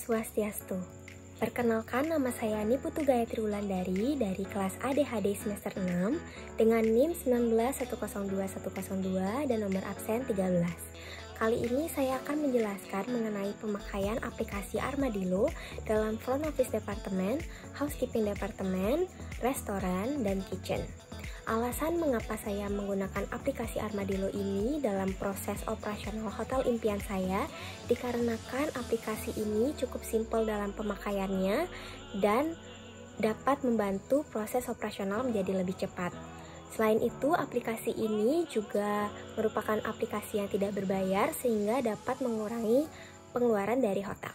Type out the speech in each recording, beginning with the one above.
Swastiastu. Perkenalkan, nama saya Niputu Gayatri Wulandari dari kelas ADHD semester 6 dengan NIM 191021002 dan nomor absen 13. Kali ini saya akan menjelaskan mengenai pemakaian aplikasi Armadillo dalam front office departemen, housekeeping departemen, restoran, dan kitchen. Alasan mengapa saya menggunakan aplikasi Armadillo ini dalam proses operasional hotel impian saya dikarenakan aplikasi ini cukup simpel dalam pemakaiannya dan dapat membantu proses operasional menjadi lebih cepat. Selain itu, aplikasi ini juga merupakan aplikasi yang tidak berbayar sehingga dapat mengurangi pengeluaran dari hotel.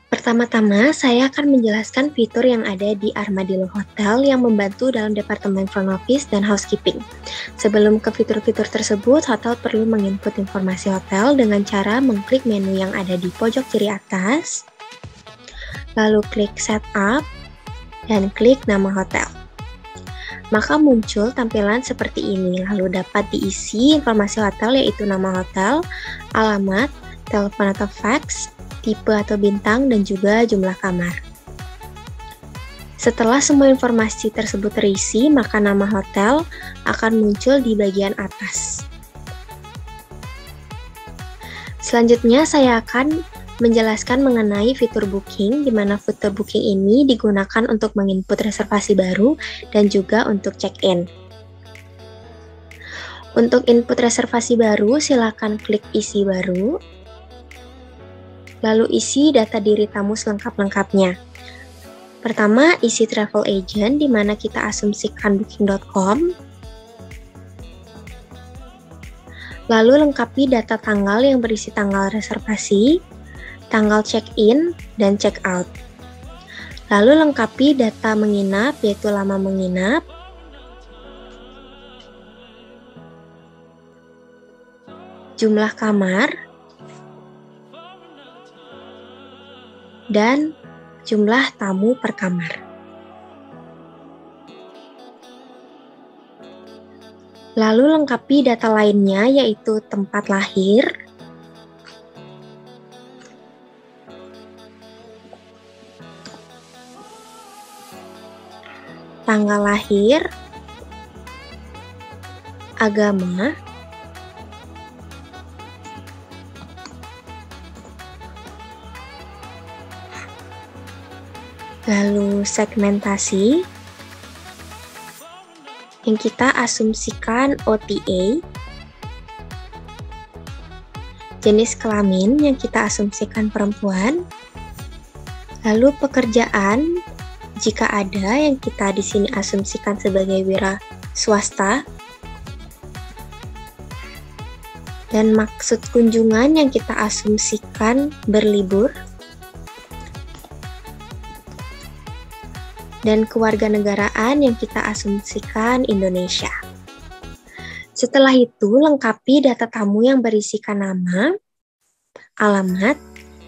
Pertama-tama, saya akan menjelaskan fitur yang ada di Armadillo Hotel yang membantu dalam departemen front office dan housekeeping. Sebelum ke fitur-fitur tersebut, hotel perlu menginput informasi hotel dengan cara mengklik menu yang ada di pojok kiri atas, lalu klik Setup, dan klik nama hotel. Maka muncul tampilan seperti ini, lalu dapat diisi informasi hotel yaitu nama hotel, alamat, telepon atau fax, tipe atau bintang, dan juga jumlah kamar. Setelah semua informasi tersebut terisi, maka nama hotel akan muncul di bagian atas. Selanjutnya saya akan menjelaskan mengenai fitur booking, di mana fitur booking ini digunakan untuk menginput reservasi baru dan juga untuk check-in. Untuk input reservasi baru, silakan klik isi baru, lalu isi data diri tamu selengkap-lengkapnya. Pertama, isi travel agent, di mana kita asumsikan booking.com. Lalu lengkapi data tanggal yang berisi tanggal reservasi, tanggal check-in, dan check-out. Lalu lengkapi data menginap, yaitu lama menginap, jumlah kamar, dan jumlah tamu per kamar. Lalu lengkapi data lainnya yaitu tempat lahir, tanggal lahir, agama, lalu segmentasi yang kita asumsikan OTA, jenis kelamin yang kita asumsikan perempuan, lalu pekerjaan jika ada yang kita di sini asumsikan sebagai wira swasta, dan maksud kunjungan yang kita asumsikan berlibur, dan kewarganegaraan yang kita asumsikan Indonesia. Setelah itu, lengkapi data tamu yang berisikan nama, alamat,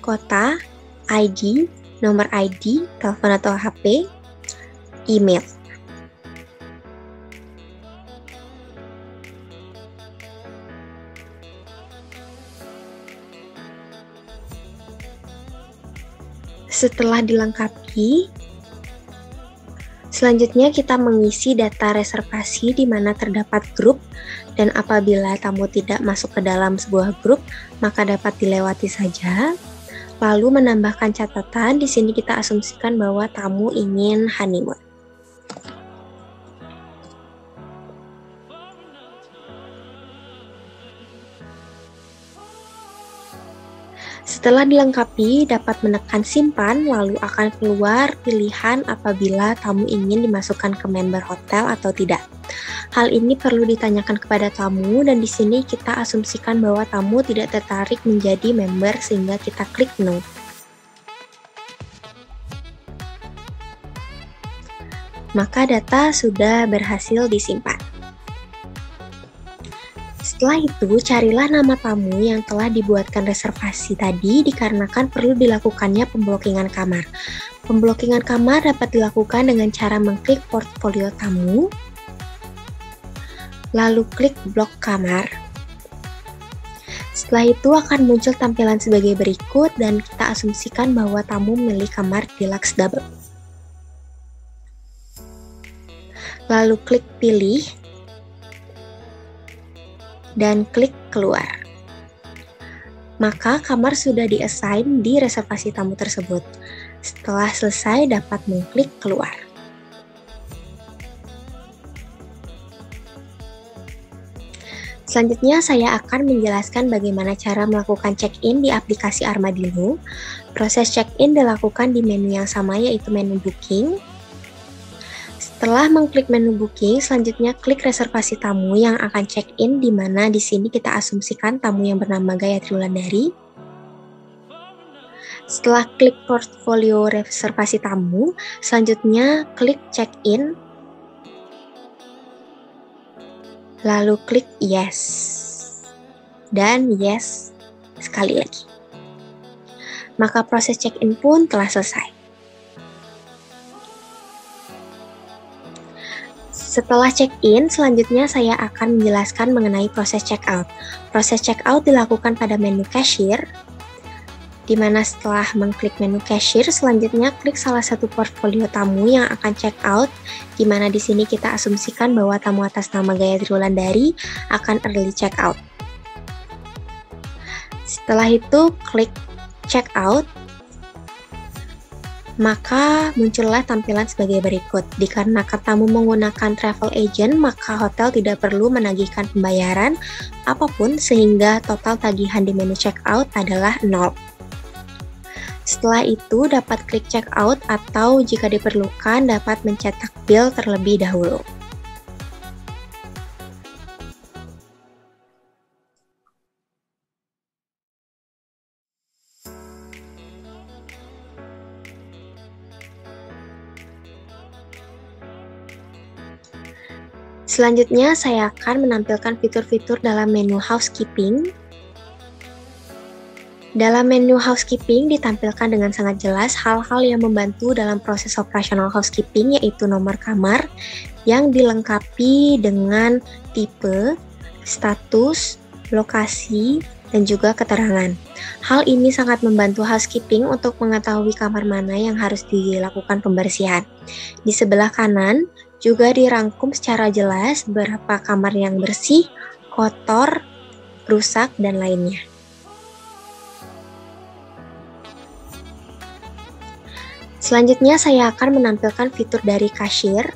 kota, ID, nomor ID, telepon atau HP, email. Setelah dilengkapi, selanjutnya kita mengisi data reservasi di mana terdapat grup, dan apabila tamu tidak masuk ke dalam sebuah grup, maka dapat dilewati saja. Lalu menambahkan catatan, di sini kita asumsikan bahwa tamu ingin honeymoon. Setelah dilengkapi, dapat menekan simpan, lalu akan keluar pilihan apabila tamu ingin dimasukkan ke member hotel atau tidak. Hal ini perlu ditanyakan kepada tamu, dan di sini kita asumsikan bahwa tamu tidak tertarik menjadi member sehingga kita klik no. Maka data sudah berhasil disimpan. Setelah itu, carilah nama tamu yang telah dibuatkan reservasi tadi dikarenakan perlu dilakukannya pemblokingan kamar. Pemblokingan kamar dapat dilakukan dengan cara mengklik portfolio tamu, lalu klik blok kamar. Setelah itu akan muncul tampilan sebagai berikut dan kita asumsikan bahwa tamu memilih kamar deluxe double. Lalu klik pilih dan klik keluar. Maka kamar sudah di-assign di reservasi tamu tersebut. Setelah selesai dapat mengklik keluar. Selanjutnya saya akan menjelaskan bagaimana cara melakukan check-in di aplikasi Armadillo. Proses check-in dilakukan di menu yang sama yaitu menu booking. Setelah mengklik menu booking, selanjutnya klik reservasi tamu yang akan check-in, di mana di sini kita asumsikan tamu yang bernama Gayatri Wulandari. Setelah klik portfolio reservasi tamu, selanjutnya klik check-in. Lalu klik yes, dan yes sekali lagi. Maka proses check-in pun telah selesai. Setelah check-in, selanjutnya saya akan menjelaskan mengenai proses check-out. Proses check-out dilakukan pada menu cashier, di mana setelah mengklik menu cashier, selanjutnya klik salah satu portfolio tamu yang akan check out, di mana di sini kita asumsikan bahwa tamu atas nama Gayatri Wulandari akan early check out. Setelah itu klik check out, maka muncullah tampilan sebagai berikut. Dikarenakan tamu menggunakan travel agent, maka hotel tidak perlu menagihkan pembayaran apapun sehingga total tagihan di menu check out adalah 0. Setelah itu dapat klik check out atau jika diperlukan dapat mencetak bill terlebih dahulu. Selanjutnya saya akan menampilkan fitur-fitur dalam menu housekeeping. Dalam menu housekeeping ditampilkan dengan sangat jelas hal-hal yang membantu dalam proses operasional housekeeping, yaitu nomor kamar yang dilengkapi dengan tipe, status, lokasi, dan juga keterangan. Hal ini sangat membantu housekeeping untuk mengetahui kamar mana yang harus dilakukan pembersihan. Di sebelah kanan juga dirangkum secara jelas berapa kamar yang bersih, kotor, rusak, dan lainnya. Selanjutnya saya akan menampilkan fitur dari cashier.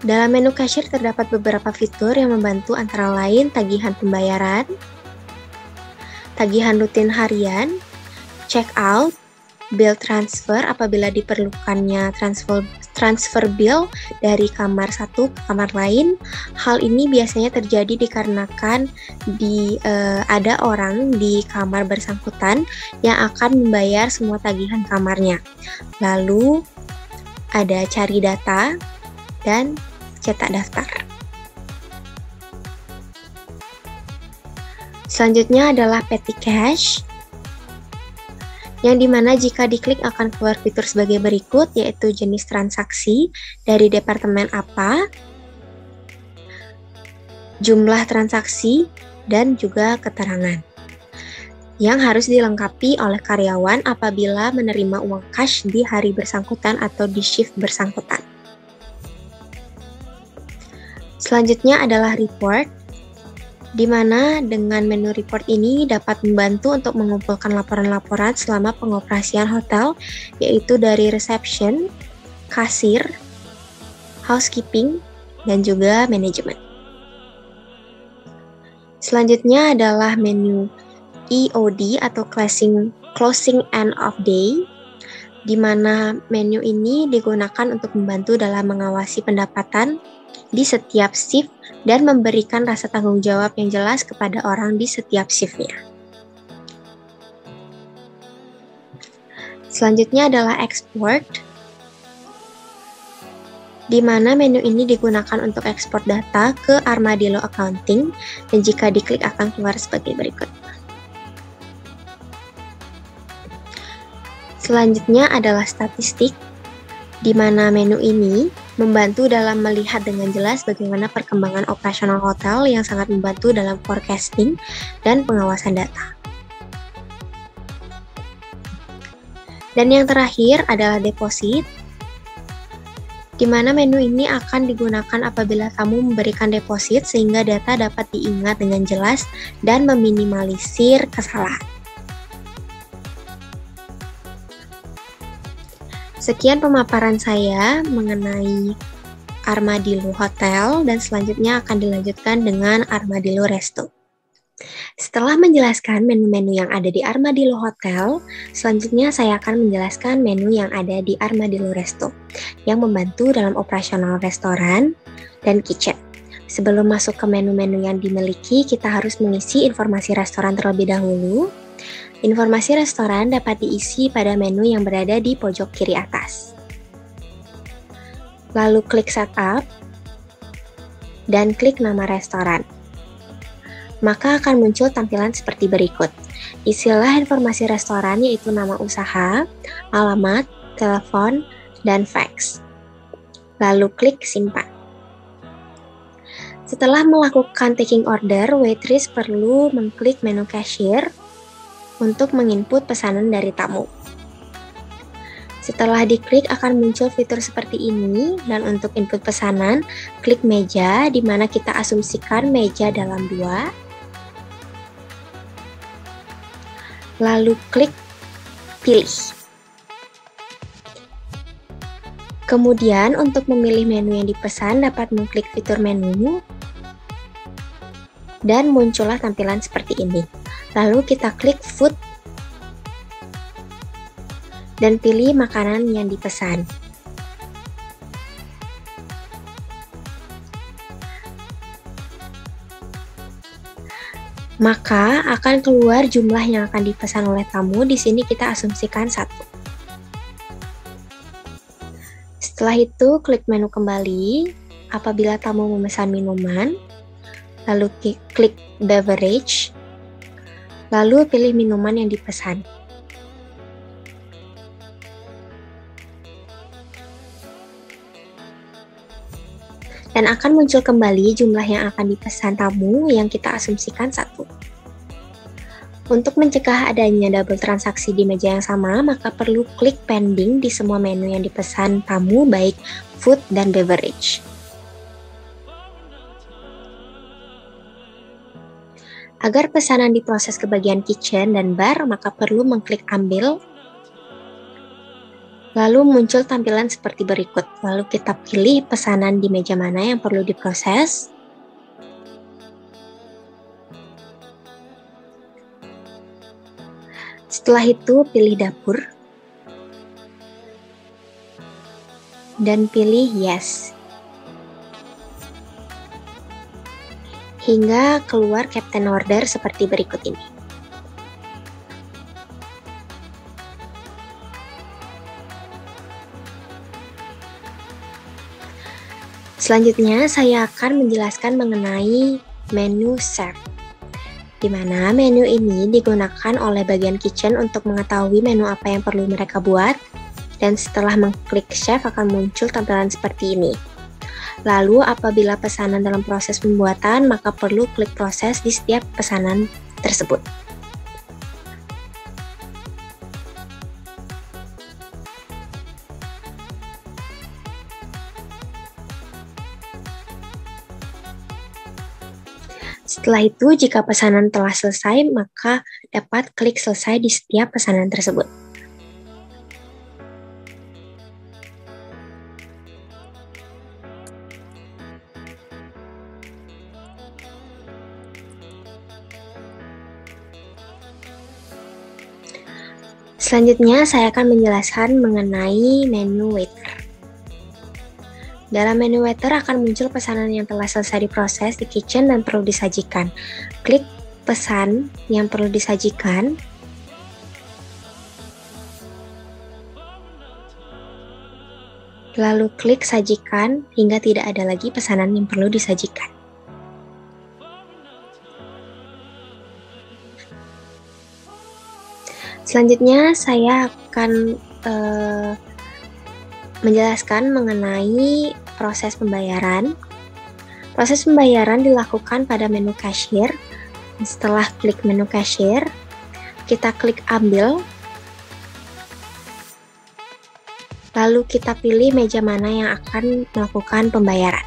Dalam menu cashier terdapat beberapa fitur yang membantu antara lain tagihan pembayaran, tagihan rutin harian, check out, bill transfer apabila diperlukannya transfer bill dari kamar satu ke kamar lain. Hal ini biasanya terjadi dikarenakan ada orang di kamar bersangkutan yang akan membayar semua tagihan kamarnya. Lalu ada cari data dan cetak daftar. Selanjutnya adalah petty cash, yang dimana jika diklik akan keluar fitur sebagai berikut, yaitu jenis transaksi dari departemen apa, jumlah transaksi, dan juga keterangan yang harus dilengkapi oleh karyawan apabila menerima uang cash di hari bersangkutan atau di shift bersangkutan. Selanjutnya adalah report, di mana dengan menu report ini dapat membantu untuk mengumpulkan laporan-laporan selama pengoperasian hotel, yaitu dari reception, kasir, housekeeping, dan juga manajemen. Selanjutnya adalah menu EOD atau closing end of day, di mana menu ini digunakan untuk membantu dalam mengawasi pendapatan di setiap shift dan memberikan rasa tanggung jawab yang jelas kepada orang di setiap shiftnya. Selanjutnya adalah export, di mana menu ini digunakan untuk ekspor data ke Armadillo Accounting, dan jika diklik akan keluar sebagai berikut. Selanjutnya adalah statistik, di mana menu ini membantu dalam melihat dengan jelas bagaimana perkembangan operasional hotel yang sangat membantu dalam forecasting dan pengawasan data. Dan yang terakhir adalah deposit, di mana menu ini akan digunakan apabila tamu memberikan deposit sehingga data dapat diingat dengan jelas dan meminimalisir kesalahan. Sekian pemaparan saya mengenai Armadillo Hotel dan selanjutnya akan dilanjutkan dengan Armadillo Resto. Setelah menjelaskan menu-menu yang ada di Armadillo Hotel, selanjutnya saya akan menjelaskan menu yang ada di Armadillo Resto yang membantu dalam operasional restoran dan kitchen. Sebelum masuk ke menu-menu yang dimiliki, kita harus mengisi informasi restoran terlebih dahulu. Informasi restoran dapat diisi pada menu yang berada di pojok kiri atas. Lalu klik Setup dan klik nama restoran. Maka akan muncul tampilan seperti berikut. Isilah informasi restoran yaitu nama usaha, alamat, telepon, dan fax. Lalu klik simpan. Setelah melakukan taking order, waitress perlu mengklik menu cashier untuk menginput pesanan dari tamu. Setelah diklik akan muncul fitur seperti ini, dan untuk input pesanan, klik meja di mana kita asumsikan meja dalam 2. Lalu klik pilih. Kemudian untuk memilih menu yang dipesan dapat mengklik fitur menu dan muncullah tampilan seperti ini. Lalu kita klik food dan pilih makanan yang dipesan. Maka akan keluar jumlah yang akan dipesan oleh tamu. Di sini kita asumsikan 1. Setelah itu klik menu kembali apabila tamu memesan minuman, lalu klik beverage, lalu pilih minuman yang dipesan. Dan akan muncul kembali jumlah yang akan dipesan tamu yang kita asumsikan 1. Untuk mencegah adanya double transaksi di meja yang sama, maka perlu klik pending di semua menu yang dipesan tamu, baik food dan beverage. Agar pesanan diproses ke bagian kitchen dan bar, maka perlu mengklik ambil. Lalu muncul tampilan seperti berikut. Lalu kita pilih pesanan di meja mana yang perlu diproses. Setelah itu pilih dapur. Dan pilih yes. Hingga keluar captain order seperti berikut ini. Selanjutnya, saya akan menjelaskan mengenai menu serve, di mana menu ini digunakan oleh bagian kitchen untuk mengetahui menu apa yang perlu mereka buat, dan setelah mengklik chef akan muncul tampilan seperti ini. Lalu, apabila pesanan dalam proses pembuatan, maka perlu klik proses di setiap pesanan tersebut. Setelah itu, jika pesanan telah selesai, maka dapat klik selesai di setiap pesanan tersebut. Selanjutnya, saya akan menjelaskan mengenai menu waiter. Dalam menu waiter akan muncul pesanan yang telah selesai diproses di kitchen dan perlu disajikan. Klik pesan yang perlu disajikan. Lalu klik sajikan hingga tidak ada lagi pesanan yang perlu disajikan. Selanjutnya saya akan menjelaskan mengenai proses pembayaran. Proses pembayaran dilakukan pada menu cashier. Setelah klik menu cashier, kita klik ambil, lalu kita pilih meja mana yang akan melakukan pembayaran.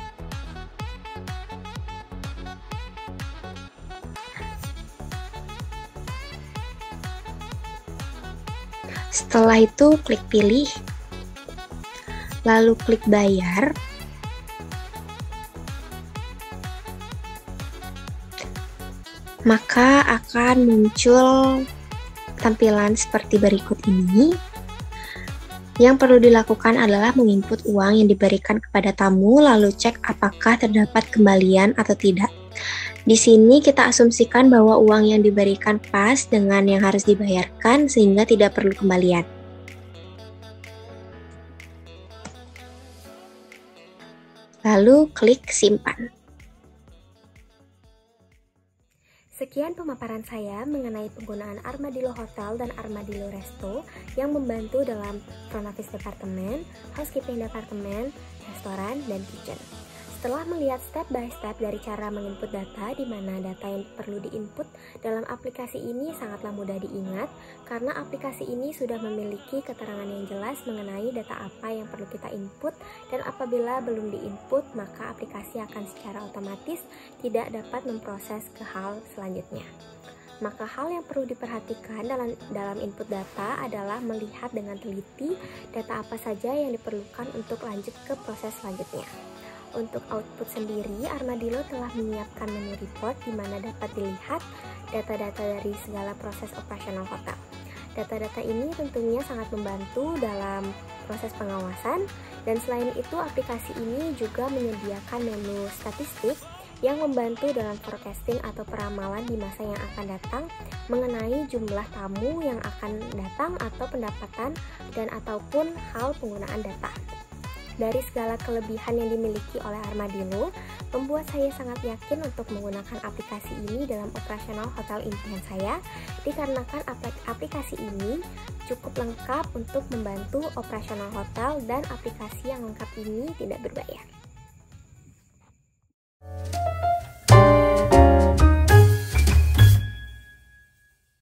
Setelah itu klik pilih, lalu klik bayar. Maka akan muncul tampilan seperti berikut ini. Yang perlu dilakukan adalah menginput uang yang diberikan kepada tamu, lalu cek apakah terdapat kembalian atau tidak. Di sini kita asumsikan bahwa uang yang diberikan pas dengan yang harus dibayarkan sehingga tidak perlu kembalian. Lalu klik simpan. Sekian pemaparan saya mengenai penggunaan Armadillo Hotel dan Armadillo Resto yang membantu dalam front office departemen, housekeeping departemen, restoran, dan kitchen. Setelah melihat step by step dari cara menginput data, di mana data yang perlu diinput dalam aplikasi ini sangatlah mudah diingat, karena aplikasi ini sudah memiliki keterangan yang jelas mengenai data apa yang perlu kita input, dan apabila belum diinput, maka aplikasi akan secara otomatis tidak dapat memproses ke hal selanjutnya. Maka hal yang perlu diperhatikan dalam input data adalah melihat dengan teliti data apa saja yang diperlukan untuk lanjut ke proses selanjutnya. Untuk output sendiri, Armadillo telah menyiapkan menu report di mana dapat dilihat data-data dari segala proses operasional hotel. Data-data ini tentunya sangat membantu dalam proses pengawasan, dan selain itu aplikasi ini juga menyediakan menu statistik yang membantu dalam forecasting atau peramalan di masa yang akan datang mengenai jumlah tamu yang akan datang atau pendapatan dan ataupun hal penggunaan data. Dari segala kelebihan yang dimiliki oleh Armadillo, membuat saya sangat yakin untuk menggunakan aplikasi ini dalam operasional hotel impian saya, dikarenakan aplikasi ini cukup lengkap untuk membantu operasional hotel dan aplikasi yang lengkap ini tidak berbayar.